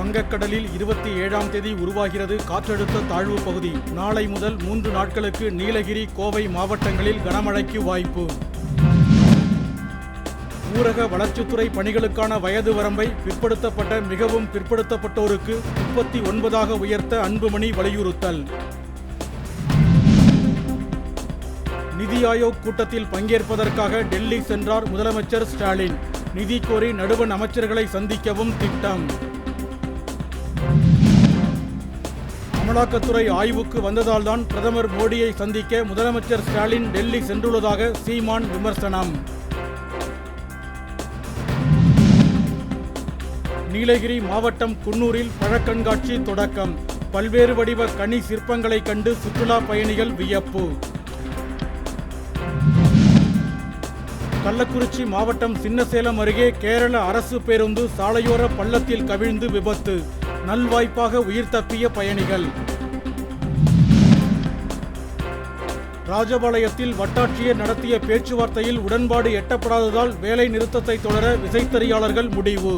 வங்கக்கடலில் 27ஆம் தேதி உருவாகிறது காற்றழுத்த தாழ்வு பகுதி. நாளை முதல் 3 நாட்களுக்கு நீலகிரி, கோவை மாவட்டங்களில் கனமழைக்கு வாய்ப்பு. ஊரக வளர்ச்சித்துறை பணிகளுக்கான வயது வரம்பை பிற்படுத்தப்பட்ட மிகவும் பிற்படுத்தப்பட்டோருக்கு 39ஆக உயர்த்த அன்புமணி வலியுறுத்தல். நிதி ஆயோக் கூட்டத்தில் பங்கேற்பதற்காக டெல்லி சென்றார் முதலமைச்சர் ஸ்டாலின். நிதி கோரி நடுவண் அமைச்சர்களை சந்திக்கவும் திட்டம். அமலாக்கத்துறை ஆய்வுக்கு வந்ததால்தான் பிரதமர் மோடியை சந்திக்க முதலமைச்சர் ஸ்டாலின் டெல்லி சென்றுள்ளதாக சீமான் விமர்சனம். நீலகிரி மாவட்டம் குன்னூரில் பழக்கண்காட்சி தொடக்கம். பல்வேறு வடிவ கனி சிற்பங்களை கண்டு சுற்றுலா பயணிகள் வியப்பு. கள்ளக்குறிச்சி மாவட்டம் சின்னசேலம் அருகே கேரள அரசு பேருந்து சாலையோர பள்ளத்தில் கவிழ்ந்து விபத்து. நல்வாய்ப்பாக உயிர் தப்பிய பயணிகள். ராஜபாளையத்தில் வட்டாட்சியர் நடத்திய பேச்சுவார்த்தையில் உடன்பாடு எட்டப்படாததால் வேலை நிறுத்தத்தை தொடர விசைத்தறியாளர்கள் முடிவு.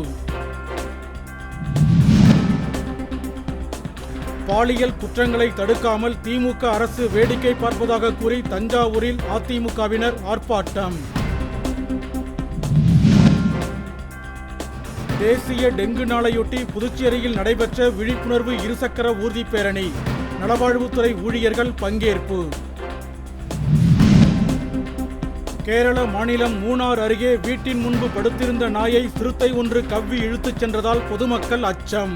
பாலியல் குற்றங்களை தடுக்காமல் திமுக அரசு வேடிக்கை பார்ப்பதாக கூறி தஞ்சாவூரில் அதிமுகவினர் ஆர்ப்பாட்டம். தேசிய டெங்கு நாளையொட்டி புதுச்சேரியில் நடைபெற்ற விழிப்புணர்வு இருசக்கர ஊர்தி பேரணி. நலவாழ்வுத்துறை ஊழியர்கள் பங்கேற்பு. கேரள மாநிலம் மூணார் அருகே வீட்டின் முன்பு படுத்திருந்த நாயை சிறுத்தை ஒன்று கவ்வி இழுத்துச் சென்றதால் பொதுமக்கள் அச்சம்.